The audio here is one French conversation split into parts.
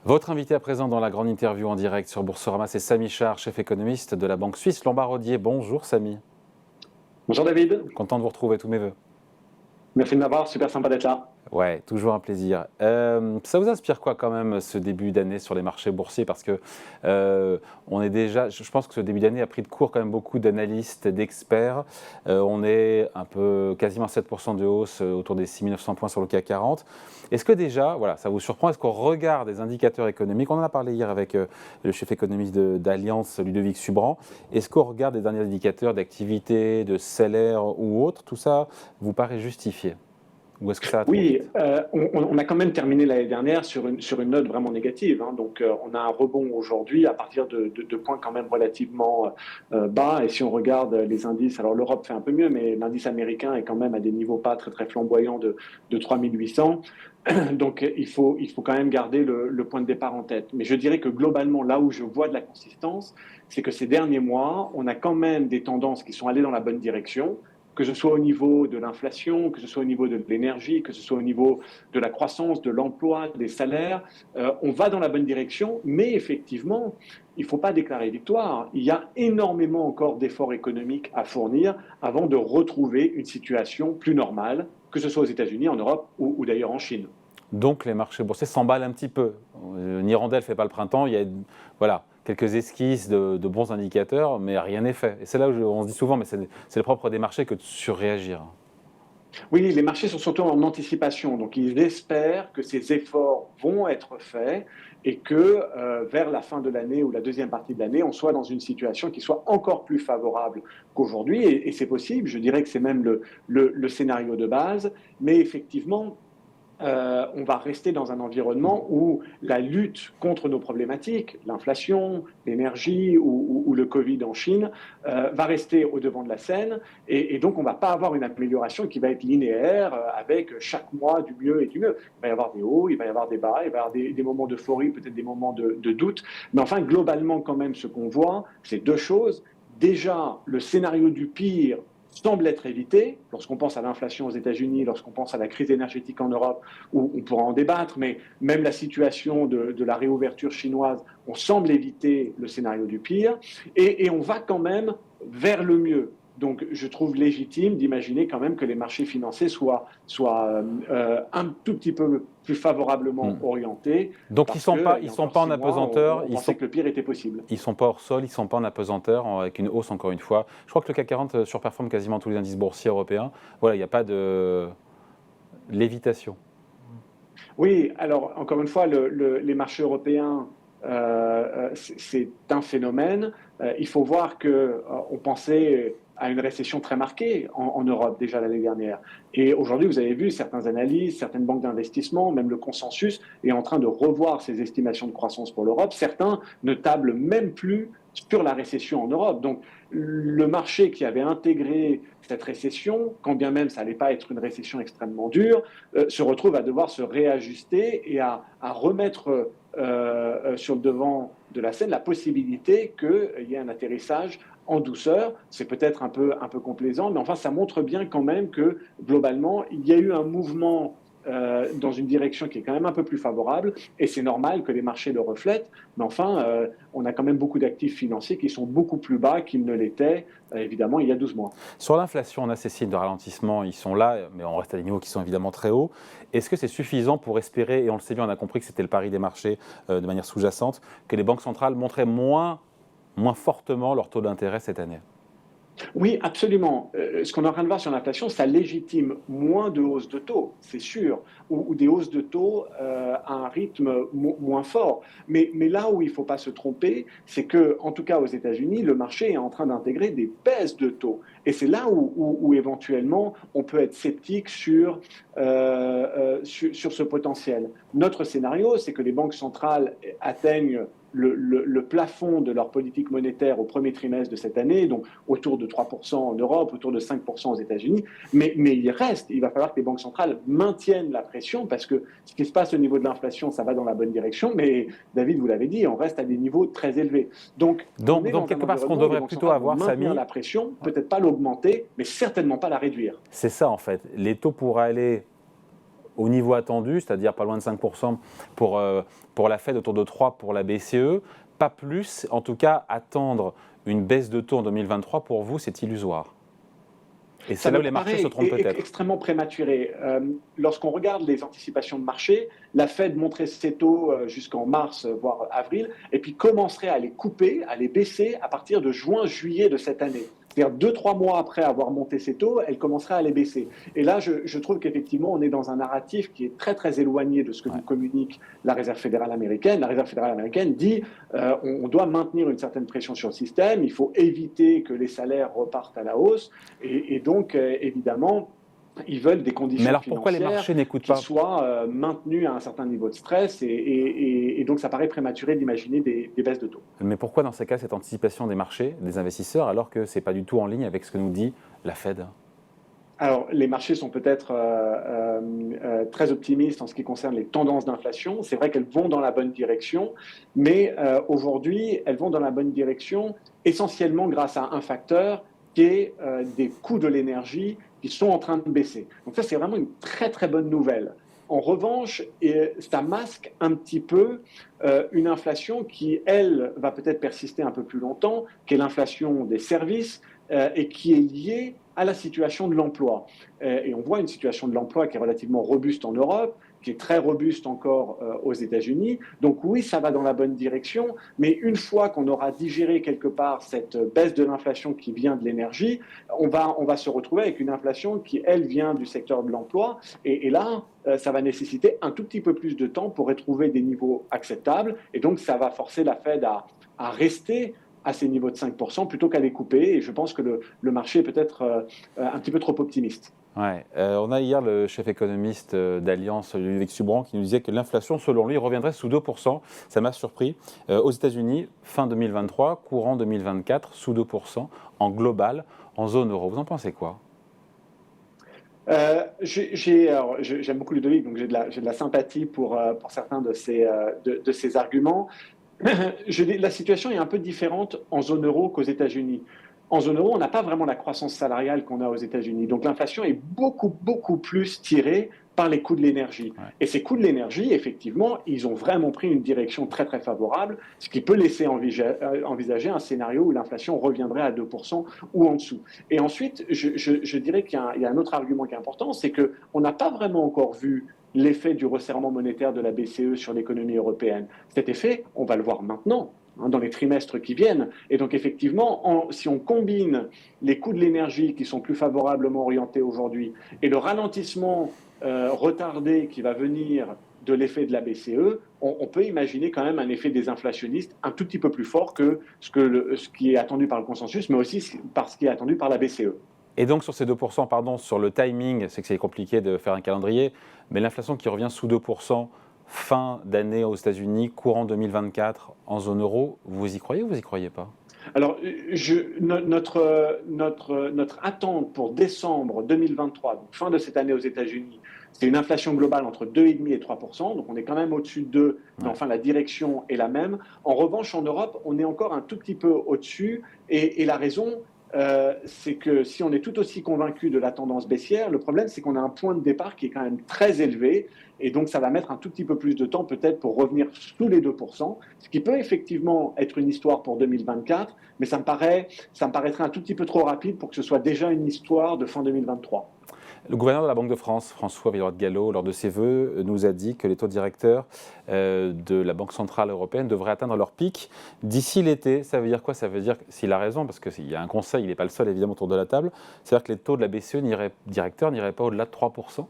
Votre invité à présent dans la grande interview en direct sur Boursorama, c'est Samy Char, chef économiste de la banque suisse Lombard-Odier. Bonjour Samy. Bonjour David, Content de vous retrouver, tous mes voeux. merci de m'avoir, super sympa d'être là. Ouais, toujours un plaisir. Ça vous inspire quoi quand même ce début d'année sur les marchés boursiers? Parce que on est déjà, je pense que ce début d'année a pris de court quand même beaucoup d'analystes, d'experts. On est un peu quasiment 7% de hausse autour des 6900 points sur le CAC 40. Est-ce que déjà, voilà, ça vous surprend? Est-ce qu'on regarde des indicateurs économiques? On en a parlé hier avec le chef économiste d'Allianz, Ludovic Subran. Est-ce qu'on regarde des derniers indicateurs d'activité, de salaire ou autre? Tout ça vous paraît justifié? Ou est-ce que ça va trop Oui, vite? on a quand même terminé l'année dernière sur une note vraiment négative, hein. Donc on a un rebond aujourd'hui à partir de points quand même relativement bas. Et si on regarde les indices, alors l'Europe fait un peu mieux, mais l'indice américain est quand même à des niveaux pas très très flamboyants de 3800. Donc il faut quand même garder le point de départ en tête. Mais je dirais que globalement, là où je vois de la consistance, c'est que ces derniers mois, on a quand même des tendances qui sont allées dans la bonne direction, que ce soit au niveau de l'inflation, que ce soit au niveau de l'énergie, que ce soit au niveau de la croissance, de l'emploi, des salaires. On va dans la bonne direction, mais effectivement, il ne faut pas déclarer victoire. Il y a énormément encore d'efforts économiques à fournir avant de retrouver une situation plus normale, que ce soit aux États-Unis, en Europe ou d'ailleurs en Chine. Donc les marchés boursiers s'emballent un petit peu. Nirandel ne fait pas le printemps, il y a voilà, quelques esquisses de bons indicateurs, mais rien n'est fait. Et c'est là où on se dit souvent, mais c'est le propre des marchés que de surréagir. Oui, les marchés sont surtout en anticipation, donc ils espèrent que ces efforts vont être faits et que vers la fin de l'année ou la deuxième partie de l'année, on soit dans une situation qui soit encore plus favorable qu'aujourd'hui. Et c'est possible, je dirais que c'est même le scénario de base, mais effectivement, on va rester dans un environnement où la lutte contre nos problématiques, l'inflation, l'énergie ou le Covid en Chine, va rester au devant de la scène. Et donc, on ne va pas avoir une amélioration qui va être linéaire avec chaque mois du mieux et du mieux. Il va y avoir des hauts, il va y avoir des bas, il va y avoir des moments d'euphorie, peut-être des moments de doute. Mais enfin, globalement, quand même, ce qu'on voit, c'est deux choses. Déjà, le scénario du pire semble être évité, lorsqu'on pense à l'inflation aux États-Unis, lorsqu'on pense à la crise énergétique en Europe, où on pourra en débattre, mais même la situation de la réouverture chinoise, on semble éviter le scénario du pire, et on va quand même vers le mieux. Donc je trouve légitime d'imaginer quand même que les marchés financiers soient un tout petit peu plus favorablement orientés, Donc ils parce sont pas, qu'il y ils a sont encore pas en 6 mois, apesanteur, on pensait que le pire était possible. ils sont pas hors sol, ils sont pas en apesanteur, avec une hausse encore une fois. Je crois que le CAC 40 surperforme quasiment tous les indices boursiers européens. Voilà, il n'y a pas de lévitation. Oui, alors encore une fois, les marchés européens, c'est un phénomène. Il faut voir que on pensait à une récession très marquée en Europe déjà l'année dernière. Et aujourd'hui, vous avez vu certaines analyses, certaines banques d'investissement, même le consensus est en train de revoir ses estimations de croissance pour l'Europe. Certains ne tablent même plus sur la récession en Europe. Donc, le marché qui avait intégré cette récession, quand bien même ça n'allait pas être une récession extrêmement dure, se retrouve à devoir se réajuster et à remettre sur le devant de la scène la possibilité qu'il y ait un atterrissage en douceur. C'est peut-être un peu complaisant, mais enfin, ça montre bien quand même que globalement, il y a eu un mouvement dans une direction qui est quand même un peu plus favorable, et c'est normal que les marchés le reflètent, mais enfin, on a quand même beaucoup d'actifs financiers qui sont beaucoup plus bas qu'ils ne l'étaient, évidemment, il y a 12 mois. Sur l'inflation, on a ces signes de ralentissement, ils sont là, mais on reste à des niveaux qui sont évidemment très hauts. Est-ce que c'est suffisant pour espérer, et on le sait bien, on a compris que c'était le pari des marchés de manière sous-jacente, que les banques centrales montraient moins fortement leur taux d'intérêt cette année? Oui, absolument. Ce qu'on est en train de voir sur l'inflation, ça légitime moins de hausses de taux, c'est sûr, ou des hausses de taux à un rythme moins fort. Mais là où il ne faut pas se tromper, c'est que, en tout cas aux États-Unis, le marché est en train d'intégrer des baisses de taux. Et c'est là où éventuellement on peut être sceptique sur ce potentiel. Notre scénario, c'est que les banques centrales atteignent le plafond de leur politique monétaire au premier trimestre de cette année, donc autour de 3% en Europe, autour de 5% aux États-Unis. Mais il va falloir que les banques centrales maintiennent la pression, parce que ce qui se passe au niveau de l'inflation, ça va dans la bonne direction, mais David, vous l'avez dit, on reste à des niveaux très élevés. Donc on est dans un quelque part, ce qu'on environnement où les devrait banques plutôt centrales vont avoir, maintenir Samy, la pression, peut-être pas l'augmenter, mais certainement pas la réduire. c'est ça en fait. Les taux pourraient aller au niveau attendu, c'est-à-dire pas loin de 5% pour la Fed, autour de 3% pour la BCE. Pas plus, en tout cas, attendre une baisse de taux en 2023, pour vous, c'est illusoire. Et c'est Ça là me où les marchés se paraît trompent peut-être. extrêmement prématuré. Lorsqu'on regarde les anticipations de marché, la Fed montrait ses taux jusqu'en mars, voire avril, et puis commencerait à les couper, à les baisser à partir de juin, juillet de cette année. C'est-à-dire 2-3 mois après avoir monté ses taux, elle commencerait à les baisser. Et là, je trouve qu'effectivement, on est dans un narratif qui est très, très éloigné de ce que Ouais. nous communique la Réserve fédérale américaine. La Réserve fédérale américaine dit on doit maintenir une certaine pression sur le système, il faut éviter que les salaires repartent à la hausse, et donc, évidemment, ils veulent des Mais conditions alors pourquoi les financières marchés n'écoutent qui pas? soient maintenues à un certain niveau de stress, et donc ça paraît prématuré d'imaginer des baisses de taux. Mais pourquoi dans ces cas cette anticipation des marchés, des investisseurs, alors que ce n'est pas du tout en ligne avec ce que nous dit la Fed? Alors, les marchés sont peut-être très optimistes en ce qui concerne les tendances d'inflation. C'est vrai qu'elles vont dans la bonne direction, mais aujourd'hui, elles vont dans la bonne direction essentiellement grâce à un facteur qui est des coûts de l'énergie qui sont en train de baisser. Donc ça, c'est vraiment une très très bonne nouvelle. En revanche, ça masque un petit peu une inflation qui, elle, va peut-être persister un peu plus longtemps, qui est l'inflation des services et qui est liée à la situation de l'emploi. Et on voit une situation de l'emploi qui est relativement robuste en Europe, qui est très robuste encore aux États-Unis. Donc oui, ça va dans la bonne direction, mais une fois qu'on aura digéré quelque part cette baisse de l'inflation qui vient de l'énergie, on va se retrouver avec une inflation qui, elle, vient du secteur de l'emploi. Et là, ça va nécessiter un tout petit peu plus de temps pour retrouver des niveaux acceptables. Et donc, ça va forcer la Fed à rester à ces niveaux de 5% plutôt qu'à les couper. Et je pense que le marché est peut-être un petit peu trop optimiste. Ouais. On a hier le chef économiste d'Alliance, Ludovic Subran, qui nous disait que l'inflation, selon lui, reviendrait sous 2%. Ça m'a surpris. Aux États-Unis, fin 2023, courant 2024, sous 2%, en global, en zone euro. Vous en pensez quoi? J'aime beaucoup Ludovic, donc j'ai de la sympathie pour certains de ses arguments. La situation est un peu différente en zone euro qu'aux États-Unis. En zone euro, on n'a pas vraiment la croissance salariale qu'on a aux États-Unis. Donc l'inflation est beaucoup, beaucoup plus tirée par les coûts de l'énergie. Ouais. Et ces coûts de l'énergie, effectivement, ils ont vraiment pris une direction très, très favorable, ce qui peut laisser envisager un scénario où l'inflation reviendrait à 2% ou en dessous. Et ensuite, je dirais qu'il y a un autre argument qui est important, c'est qu'on n'a pas vraiment encore vu l'effet du resserrement monétaire de la BCE sur l'économie européenne. Cet effet, on va le voir maintenant, dans les trimestres qui viennent. Et donc, effectivement, si on combine les coûts de l'énergie qui sont plus favorablement orientés aujourd'hui et le ralentissement retardé qui va venir de l'effet de la BCE, on peut imaginer quand même un effet désinflationniste un tout petit peu plus fort que ce qui est attendu par le consensus, mais aussi par ce qui est attendu par la BCE. Et donc sur ces 2%, pardon, sur le timing, c'est que c'est compliqué de faire un calendrier, mais l'inflation qui revient sous 2%, fin d'année aux États-Unis, courant 2024 en zone euro, vous y croyez ou vous n'y croyez pas? Alors, notre attente pour décembre 2023, donc fin de cette année aux États-Unis, c'est une inflation globale entre 2,5 et 3%, donc on est quand même au-dessus de 2, mais enfin la direction est la même. En revanche, en Europe, on est encore un tout petit peu au-dessus, et la raison, c'est que si on est tout aussi convaincu de la tendance baissière, le problème, c'est qu'on a un point de départ qui est quand même très élevé, et donc ça va mettre un tout petit peu plus de temps peut-être pour revenir sous les 2%, ce qui peut effectivement être une histoire pour 2024, mais ça me paraîtrait un tout petit peu trop rapide pour que ce soit déjà une histoire de fin 2023. Le gouverneur de la Banque de France, François Villeroy-de-Galhau, lors de ses vœux, nous a dit que les taux directeurs de la Banque centrale européenne devraient atteindre leur pic d'ici l'été. Ça veut dire quoi? Ça veut dire, s'il a raison, parce qu'il y a un conseil, il n'est pas le seul évidemment autour de la table, c'est-à-dire que les taux de la BCE directeurs n'iraient pas au-delà de 3%?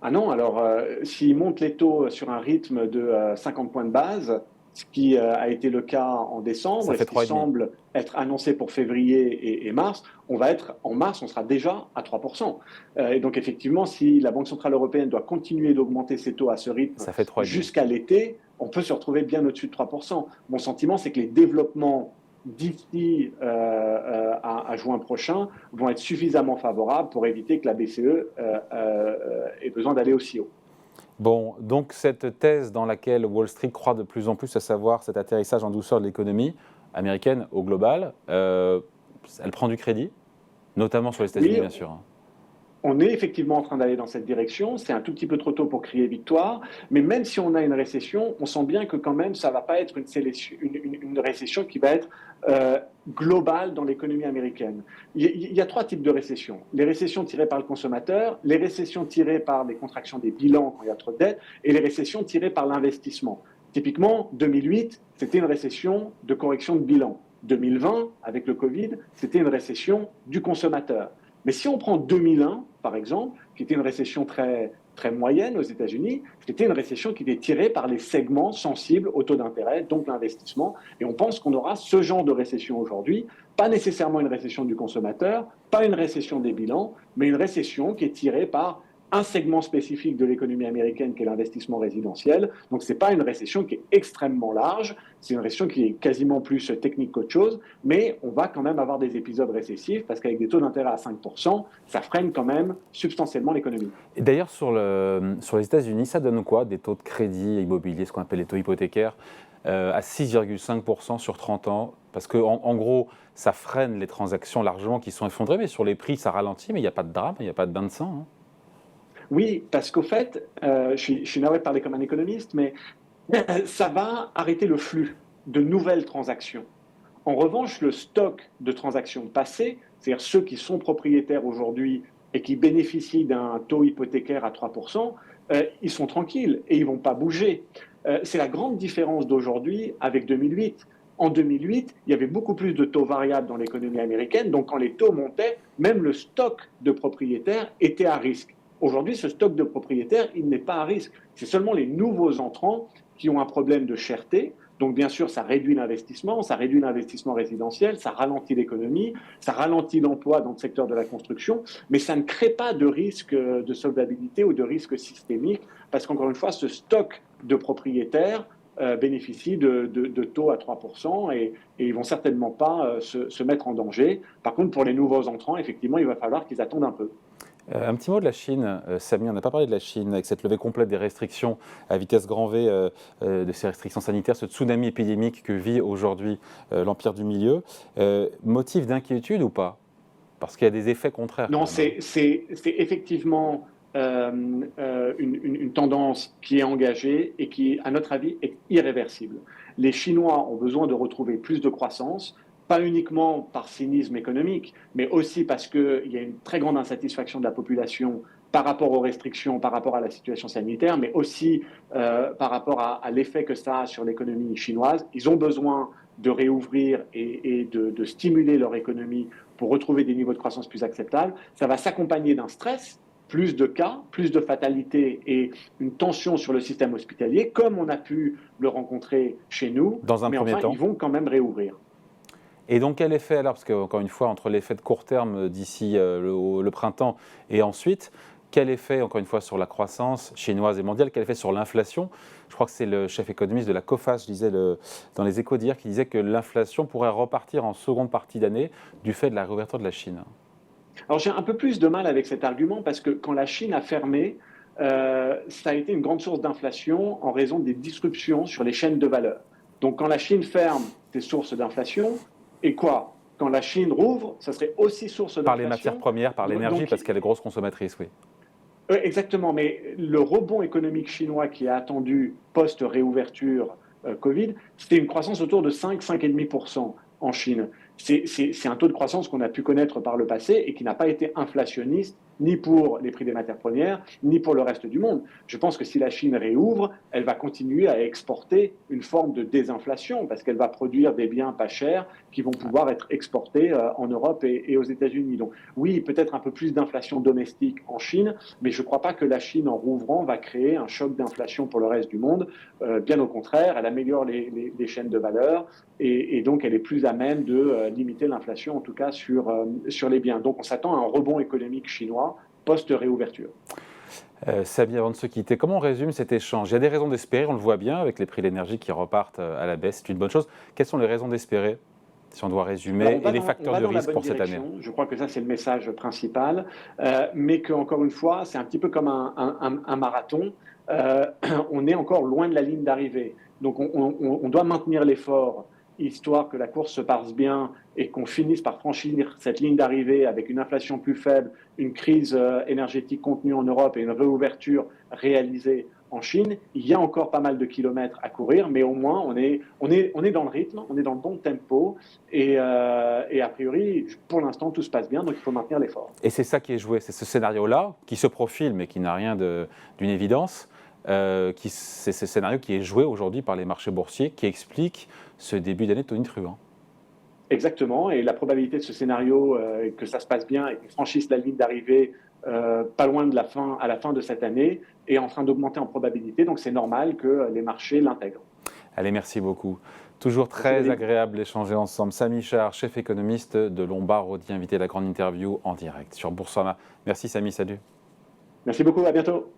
Ah non, alors s'ils montent les taux sur un rythme de 50 points de base, ce qui a été le cas en Ça décembre et fait ce qui 3,5. semble être annoncé pour février et mars, en mars, on sera déjà à 3%. Et donc effectivement, si la Banque centrale européenne doit continuer d'augmenter ses taux à ce rythme Ça fait 3,5. jusqu'à l'été, on peut se retrouver bien au-dessus de 3%. Mon sentiment, c'est que les développements d'ici à juin prochain vont être suffisamment favorables pour éviter que la BCE ait besoin d'aller aussi haut. Bon, donc cette thèse dans laquelle Wall Street croit de plus en plus, à savoir cet atterrissage en douceur de l'économie américaine au global, elle prend du crédit, notamment sur les États-Unis, Oui, bien sûr. on est effectivement en train d'aller dans cette direction. C'est un tout petit peu trop tôt pour crier victoire, mais même si on a une récession, on sent bien que quand même, ça ne va pas être une récession qui va être globale dans l'économie américaine. Il y a trois types de récessions. Les récessions tirées par le consommateur, les récessions tirées par les contractions des bilans quand il y a trop de dettes, et les récessions tirées par l'investissement. Typiquement, 2008, c'était une récession de correction de bilan. 2020, avec le Covid, c'était une récession du consommateur. Mais si on prend 2001, par exemple, qui était une récession très, très moyenne aux États-Unis, c'était une récession qui était tirée par les segments sensibles au taux d'intérêt, donc l'investissement. Et on pense qu'on aura ce genre de récession aujourd'hui, pas nécessairement une récession du consommateur, pas une récession des bilans, mais une récession qui est tirée par un segment spécifique de l'économie américaine qui est l'investissement résidentiel. Donc ce n'est pas une récession qui est extrêmement large, c'est une récession qui est quasiment plus technique qu'autre chose, mais on va quand même avoir des épisodes récessifs parce qu'avec des taux d'intérêt à 5%, ça freine quand même substantiellement l'économie. Et d'ailleurs, sur les États-Unis, ça donne quoi des taux de crédit immobilier, ce qu'on appelle les taux hypothécaires, à 6,5% sur 30 ans? Parce qu'en gros, ça freine les transactions largement qui sont effondrées, mais sur les prix, ça ralentit, mais il n'y a pas de drame, il n'y a pas de bain de sang. Hein. Oui, parce qu'au fait, je suis navré de parler comme un économiste, mais ça va arrêter le flux de nouvelles transactions. En revanche, le stock de transactions passées, c'est-à-dire ceux qui sont propriétaires aujourd'hui et qui bénéficient d'un taux hypothécaire à 3%, ils sont tranquilles et ils ne vont pas bouger. C'est la grande différence d'aujourd'hui avec 2008. En 2008, il y avait beaucoup plus de taux variables dans l'économie américaine, donc quand les taux montaient, même le stock de propriétaires était à risque. Aujourd'hui, ce stock de propriétaires, il n'est pas à risque. C'est seulement les nouveaux entrants qui ont un problème de cherté. Donc, bien sûr, ça réduit l'investissement résidentiel, ça ralentit l'économie, ça ralentit l'emploi dans le secteur de la construction, mais ça ne crée pas de risque de solvabilité ou de risque systémique, parce qu'encore une fois, ce stock de propriétaires bénéficie de taux à 3% et ils ne vont certainement pas se mettre en danger. Par contre, pour les nouveaux entrants, effectivement, il va falloir qu'ils attendent un peu. Un petit mot de la Chine, Samy, on n'a pas parlé de la Chine, avec cette levée complète des restrictions à vitesse grand V, de ces restrictions sanitaires, ce tsunami épidémique que vit aujourd'hui l'Empire du Milieu. Motif d'inquiétude ou pas? Parce qu'il y a des effets contraires. Non, Quand même, hein. c'est effectivement une tendance qui est engagée et qui, à notre avis, est irréversible. Les Chinois ont besoin de retrouver plus de croissance, pas uniquement par cynisme économique, mais aussi parce qu'il y a une très grande insatisfaction de la population par rapport aux restrictions, par rapport à la situation sanitaire, mais aussi par rapport à l'effet que ça a sur l'économie chinoise. Ils ont besoin de réouvrir et de stimuler leur économie pour retrouver des niveaux de croissance plus acceptables. Ça va s'accompagner d'un stress, plus de cas, plus de fatalités et une tension sur le système hospitalier, comme on a pu le rencontrer chez nous. Dans un mais premier enfin, temps. ils vont quand même réouvrir. Et donc quel effet alors? Parce qu'encore une fois, entre l'effet de court terme d'ici le printemps et ensuite, quel effet, encore une fois, sur la croissance chinoise et mondiale? Quel effet sur l'inflation? Je crois que c'est le chef économiste de la COFAS, je disais dans les Échos d'hier, qui disait que l'inflation pourrait repartir en seconde partie d'année du fait de la réouverture de la Chine. Alors j'ai un peu plus de mal avec cet argument parce que quand la Chine a fermé, ça a été une grande source d'inflation en raison des disruptions sur les chaînes de valeur. Donc quand la Chine ferme, c'est source d'inflation. Et quoi? Quand la Chine rouvre, ça serait aussi source d'inflation. Par les matières premières, par l'énergie, Donc, parce qu'elle est grosse consommatrice, oui. exactement, mais le rebond économique chinois qui est attendu post-réouverture Covid, c'était une croissance autour de 5-5,5% en Chine. C'est un taux de croissance qu'on a pu connaître par le passé et qui n'a pas été inflationniste ni pour les prix des matières premières, ni pour le reste du monde. Je pense que si la Chine réouvre, elle va continuer à exporter une forme de désinflation parce qu'elle va produire des biens pas chers qui vont pouvoir être exportés en Europe et aux États-Unis. Donc oui, peut-être un peu plus d'inflation domestique en Chine, mais je ne crois pas que la Chine, en rouvrant, va créer un choc d'inflation pour le reste du monde. Bien au contraire, elle améliore les chaînes de valeur et donc elle est plus à même de limiter l'inflation, en tout cas sur les biens. Donc on s'attend à un rebond économique chinois post-réouverture. Samy, avant de se quitter, comment on résume cet échange? Il y a des raisons d'espérer, on le voit bien, avec les prix de l'énergie qui repartent à la baisse, c'est une bonne chose. Quelles sont les raisons d'espérer, si on doit résumer, et les facteurs de risque pour cette année? Je crois que ça, c'est le message principal, mais qu'encore une fois, c'est un petit peu comme un marathon. On est encore loin de la ligne d'arrivée. Donc on doit maintenir l'effort histoire que la course se passe bien et qu'on finisse par franchir cette ligne d'arrivée avec une inflation plus faible, une crise énergétique contenue en Europe et une réouverture réalisée en Chine, il y a encore pas mal de kilomètres à courir, mais au moins on est dans le rythme, on est dans le bon tempo et a priori, pour l'instant, tout se passe bien, donc il faut maintenir l'effort. Et c'est ça qui est joué, c'est ce scénario-là qui se profile, mais qui n'a rien d'une évidence. C'est ce scénario qui est joué aujourd'hui par les marchés boursiers qui explique ce début d'année tonitruant. Exactement, et la probabilité de ce scénario, que ça se passe bien et qu'on franchisse la ligne d'arrivée pas loin de à la fin de cette année, est en train d'augmenter en probabilité, donc c'est normal que les marchés l'intègrent. Allez, merci beaucoup. Toujours très agréable d'échanger ensemble. Samy Char, chef économiste de Lombard Odier, invité à la grande interview en direct sur Boursorama. Merci Samy, salut. Merci beaucoup, à bientôt.